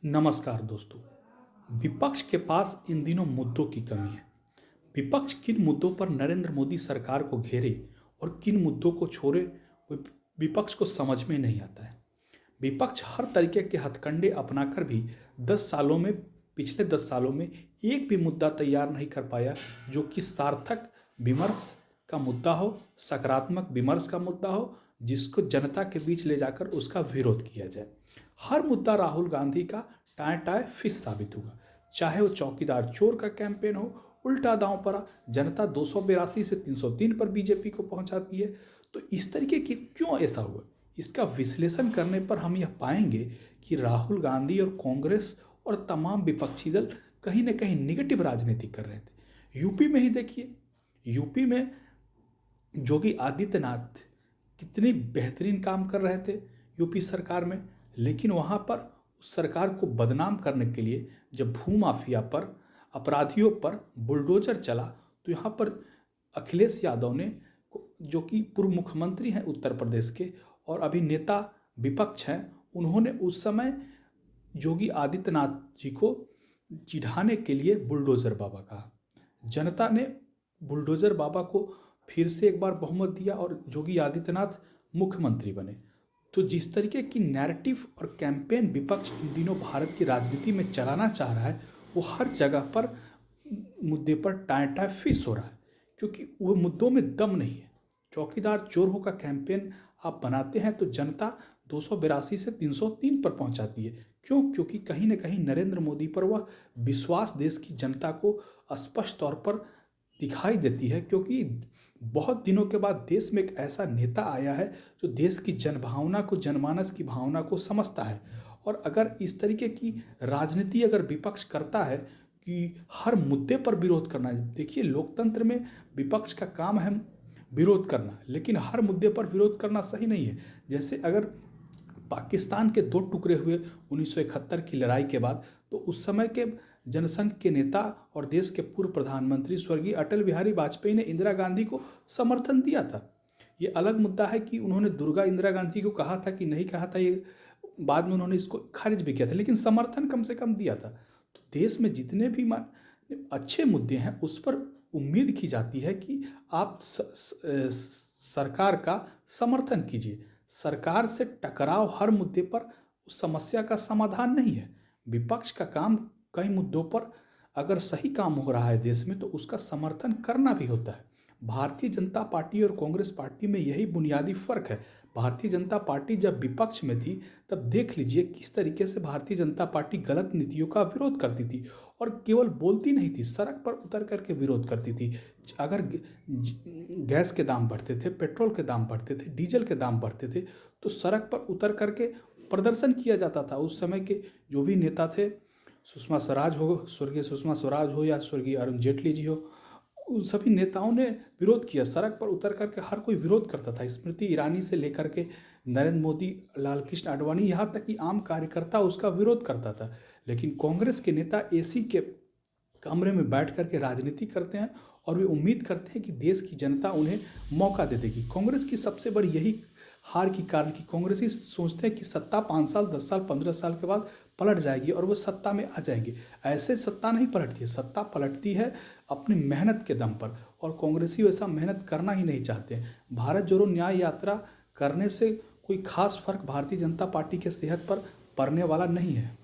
नमस्कार दोस्तों। विपक्ष के पास इन दिनों मुद्दों की कमी है। विपक्ष किन मुद्दों पर नरेंद्र मोदी सरकार को घेरे और किन मुद्दों को छोड़े, विपक्ष को समझ में नहीं आता है। विपक्ष हर तरीके के हथकंडे अपनाकर भी 10 सालों में पिछले 10 सालों में एक भी मुद्दा तैयार नहीं कर पाया जो कि सार्थक विमर्श का मुद्दा हो, सकारात्मक विमर्श का मुद्दा हो, जिसको जनता के बीच ले जाकर उसका विरोध किया जाए। हर मुद्दा राहुल गांधी का टाय टाय फिश साबित हुआ। चाहे वो चौकीदार चोर का कैंपेन हो, उल्टा दांव पड़ा, जनता 282 से 303 पर बीजेपी को पहुंचाती है। तो इस तरीके की क्यों ऐसा हुआ, इसका विश्लेषण करने पर हम यह पाएंगे कि राहुल गांधी और कांग्रेस और तमाम विपक्षी दल कहीं ना कहीं निगेटिव राजनीति कर रहे थे। यूपी में ही देखिए, यूपी में योगी आदित्यनाथ कितनी बेहतरीन काम कर रहे थे यूपी सरकार में, लेकिन वहाँ पर उस सरकार को बदनाम करने के लिए जब भूमाफिया पर, अपराधियों पर बुलडोजर चला, तो यहाँ पर अखिलेश यादव ने, जो कि पूर्व मुख्यमंत्री हैं उत्तर प्रदेश के और अभी नेता विपक्ष हैं, उन्होंने उस समय योगी आदित्यनाथ जी को चिढ़ाने के लिए बुलडोजर बाबा कहा। जनता ने बुलडोजर बाबा को फिर से एक बार बहुमत दिया और योगी आदित्यनाथ मुख्यमंत्री बने। तो जिस तरीके की नैरेटिव और कैंपेन विपक्ष इन दिनों भारत की राजनीति में चलाना चाह रहा है, वो हर जगह पर मुद्दे पर टाय टाय फिश हो रहा है, क्योंकि वो मुद्दों में दम नहीं है। चौकीदार चोर हो का कैंपेन आप बनाते हैं तो जनता 282 से 303 पर पहुंचाती है। क्यों? क्योंकि कहीं ना कहीं नरेंद्र मोदी पर वह विश्वास देश की जनता को स्पष्ट तौर पर दिखाई देती है, क्योंकि बहुत दिनों के बाद देश में एक ऐसा नेता आया है जो देश की जनभावना को, जनमानस की भावना को समझता है। और अगर इस तरीके की राजनीति अगर विपक्ष करता है कि हर मुद्दे पर विरोध करना, देखिए लोकतंत्र में विपक्ष का काम है विरोध करना, लेकिन हर मुद्दे पर विरोध करना सही नहीं है। जैसे अगर पाकिस्तान के दो टुकड़े हुए 1971 की लड़ाई के बाद, तो उस समय के जनसंघ के नेता और देश के पूर्व प्रधानमंत्री स्वर्गीय अटल बिहारी वाजपेयी ने इंदिरा गांधी को समर्थन दिया था। ये अलग मुद्दा है कि उन्होंने दुर्गा इंदिरा गांधी को कहा था कि नहीं कहा था, ये बाद में उन्होंने इसको खारिज भी किया था, लेकिन समर्थन कम से कम दिया था। तो देश में जितने भी अच्छे मुद्दे हैं उस पर उम्मीद की जाती है कि आप सरकार का समर्थन कीजिए। सरकार से टकराव हर मुद्दे पर उस समस्या का समाधान नहीं है। विपक्ष का काम कई मुद्दों पर अगर सही काम हो रहा है देश में, तो उसका समर्थन करना भी होता है। भारतीय जनता पार्टी और कांग्रेस पार्टी में यही बुनियादी फर्क है। भारतीय जनता पार्टी जब विपक्ष में थी तब देख लीजिए किस तरीके से भारतीय जनता पार्टी गलत नीतियों का विरोध करती थी, और केवल बोलती नहीं थी, सड़क पर उतर करके विरोध करती थी। अगर गैस के दाम बढ़ते थे, पेट्रोल के दाम बढ़ते थे, डीजल के दाम बढ़ते थे, तो सड़क पर उतर करके प्रदर्शन किया जाता था। उस समय के जो भी नेता थे, सुषमा स्वराज हो, स्वर्गीय सुषमा स्वराज हो या स्वर्गीय अरुण जेटली जी हो, उन सभी नेताओं ने विरोध किया। सड़क पर उतर करके हर कोई विरोध करता था। स्मृति ईरानी से लेकर के नरेंद्र मोदी, लाल कृष्ण आडवाणी, यहाँ तक कि आम कार्यकर्ता उसका विरोध करता था। लेकिन कांग्रेस के नेता एसी के कमरे में बैठ करके राजनीति करते हैं और वे उम्मीद करते हैं कि देश की जनता उन्हें मौका दे देगी। कांग्रेस की सबसे बड़ी यही हार की कारण कि कांग्रेसी सोचते हैं कि सत्ता 5 साल, 10 साल, 15 साल के बाद पलट जाएगी और वो सत्ता में आ जाएंगे। ऐसे सत्ता नहीं पलटती है, सत्ता पलटती है अपनी मेहनत के दम पर, और कांग्रेसी वैसा मेहनत करना ही नहीं चाहते। भारत जोड़ो न्याय यात्रा करने से कोई खास फर्क भारतीय जनता पार्टी के सेहत पर पड़ने वाला नहीं है।